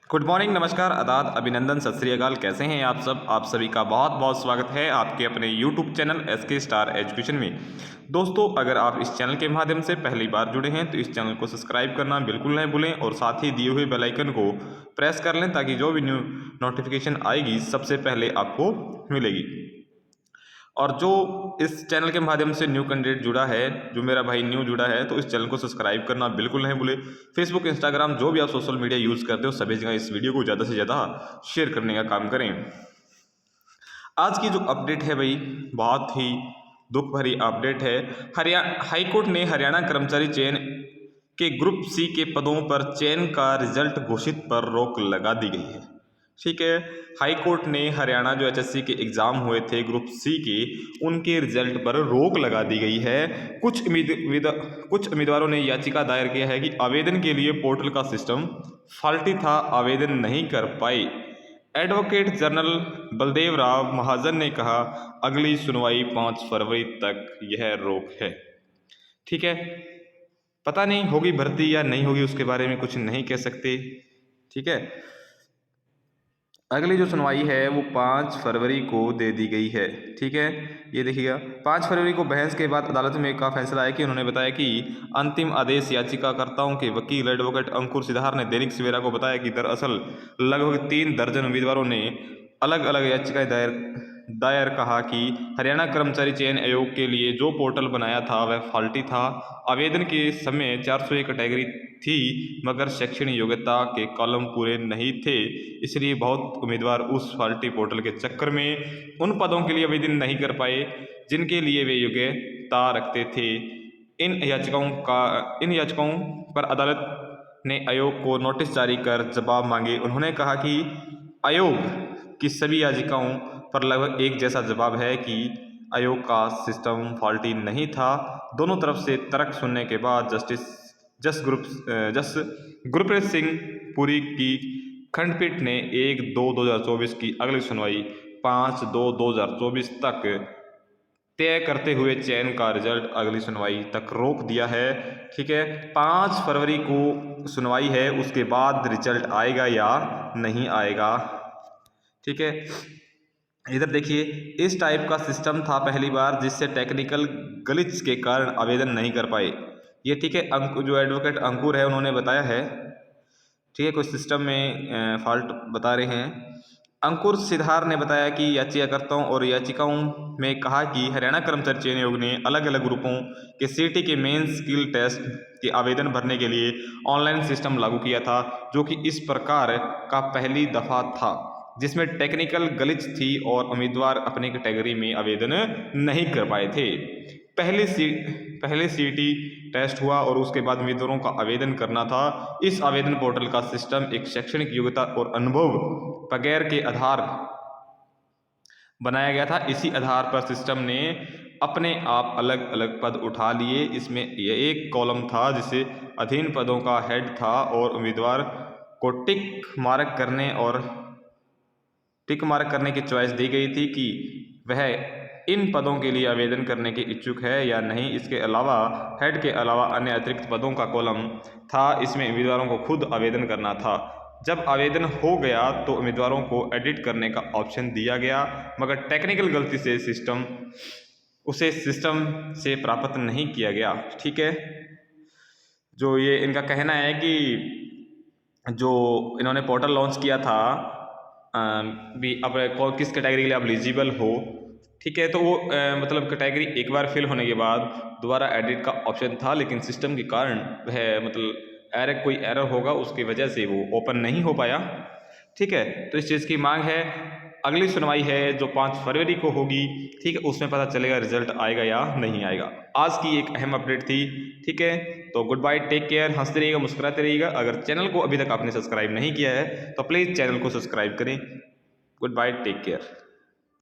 Good morning, नमस्कार, आदाब, अभिनंदन, सत श्री अकाल। कैसे हैं आप सब? आप सभी का बहुत बहुत स्वागत है आपके अपने YouTube channel SK star education में। दोस्तों, अगर आप इस चैनल के माध्यम से पहली बार जुड़े हैं तो इस चैनल को सब्सक्राइब करना बिल्कुल नहीं भूलें और साथ ही दिए हुए बेल आइकन को प्रेस कर लें ताकि जो भी न्यू नोटिफिकेशन आएगी सबसे पहले आपको मिलेगी। और जो इस चैनल के माध्यम से न्यू कैंडिडेट जुड़ा है, जो मेरा भाई न्यू जुड़ा है, तो इस चैनल को सब्सक्राइब करना बिल्कुल नहीं भूले। फेसबुक, इंस्टाग्राम, जो भी आप सोशल मीडिया यूज़ करते हो सभी जगह इस वीडियो को ज़्यादा से ज़्यादा शेयर करने का काम करें। आज की जो अपडेट है भाई, बहुत ही दुख भरी अपडेट है। हाईकोर्ट ने हरियाणा कर्मचारी चयन के ग्रुप सी के पदों पर चयन का रिजल्ट घोषित पर रोक लगा दी गई है। ठीक है, हाई कोर्ट ने हरियाणा जो HSC के एग्ज़ाम हुए थे ग्रुप सी के, उनके रिजल्ट पर रोक लगा दी गई है। कुछ उम्मीदवारों ने याचिका दायर किया है कि आवेदन के लिए पोर्टल का सिस्टम फॉल्टी था, आवेदन नहीं कर पाए। एडवोकेट जनरल बलदेव राव महाजन ने कहा, अगली सुनवाई 5 फरवरी तक यह रोक है। ठीक है, पता नहीं होगी भर्ती या नहीं होगी, उसके बारे में कुछ नहीं कह सकते। ठीक है, अगली जो सुनवाई है वो 5 फरवरी को दे दी गई है। ठीक है, ये देखिएगा, 5 फरवरी को बहस के बाद अदालत में का फैसला है कि उन्होंने बताया कि अंतिम आदेश याचिकाकर्ताओं के वकील एडवोकेट अंकुर सिद्धार ने दैनिक सवेरा को बताया कि दरअसल लगभग 3 दर्जन उम्मीदवारों ने अलग अलग याचिकाएं दायर कहा कि हरियाणा कर्मचारी चयन आयोग के लिए जो पोर्टल बनाया था वह फॉल्टी था। आवेदन के समय 401 कैटेगरी थी मगर शैक्षणिक योग्यता के कॉलम पूरे नहीं थे, इसलिए बहुत उम्मीदवार उस फॉल्टी पोर्टल के चक्कर में उन पदों के लिए आवेदन नहीं कर पाए जिनके लिए वे योग्यता रखते थे। इन याचिकाओं पर अदालत ने आयोग को नोटिस जारी कर जवाब मांगे। उन्होंने कहा कि आयोग की सभी याचिकाओं पर लगभग एक जैसा जवाब है कि आयोग का सिस्टम फॉल्टी नहीं था। दोनों तरफ से तर्क सुनने के बाद जस गुरप्रीत सिंह पुरी की खंडपीठ ने 1/2/2024 की अगली सुनवाई 5/2/2024 तक तय करते हुए चयन का रिजल्ट अगली सुनवाई तक रोक दिया है। ठीक है, 5 फरवरी को सुनवाई है, उसके बाद रिजल्ट आएगा या नहीं आएगा। ठीक है, इधर देखिए, इस टाइप का सिस्टम था पहली बार जिससे टेक्निकल ग्लिच के कारण आवेदन नहीं कर पाए। ये ठीक है, जो एडवोकेट अंकुर है उन्होंने बताया है। ठीक है, कुछ सिस्टम में फॉल्ट बता रहे हैं। अंकुर सिद्धार ने बताया कि याचिकाकर्ताओं और याचिकाओं में कहा कि हरियाणा कर्मचारी चयन आयोग ने अलग अलग ग्रुपों के CT के मेन स्किल टेस्ट के आवेदन भरने के लिए ऑनलाइन सिस्टम लागू किया था, जो कि इस प्रकार का पहली दफा था जिसमें टेक्निकल ग्लिच थी और उम्मीदवार अपनी कैटेगरी में आवेदन नहीं कर पाए थे। पहले CT टेस्ट हुआ और उसके बाद उम्मीदवारों का आवेदन करना था। इस आवेदन पोर्टल का सिस्टम एक शैक्षणिक योग्यता और अनुभव वगैरह के आधार बनाया गया था। इसी आधार पर सिस्टम ने अपने आप अलग अलग पद उठा लिए। इसमें यह एक कॉलम था जिसे अधीन पदों का हेड था और उम्मीदवार को टिक मार्क करने की चॉइस दी गई थी कि वह इन पदों के लिए आवेदन करने के इच्छुक है या नहीं। इसके अलावा हेड के अलावा अन्य अतिरिक्त पदों का कॉलम था, इसमें उम्मीदवारों को खुद आवेदन करना था। जब आवेदन हो गया तो उम्मीदवारों को एडिट करने का ऑप्शन दिया गया, मगर टेक्निकल गलती से सिस्टम से प्राप्त नहीं किया गया। ठीक है, जो ये इनका कहना है कि जो इन्होंने पोर्टल लॉन्च किया था भी अब किस कैटेगरी के लिए आप एलिजिबल हो। ठीक है, तो वो मतलब कैटेगरी एक बार फिल होने के बाद दोबारा एडिट का ऑप्शन था, लेकिन सिस्टम के कारण वह मतलब कोई एरर होगा उसकी वजह से वो ओपन नहीं हो पाया। ठीक है, तो इस चीज़ की मांग है। अगली सुनवाई है जो 5 फरवरी को होगी। ठीक है, उसमें पता चलेगा रिजल्ट आएगा या नहीं आएगा। आज की एक अहम अपडेट थी। ठीक है, तो गुड बाय, टेक केयर, हंसते रहिएगा, मुस्कुराते रहिएगा। अगर चैनल को अभी तक आपने सब्सक्राइब नहीं किया है तो प्लीज़ चैनल को सब्सक्राइब करें। Good bye, take care.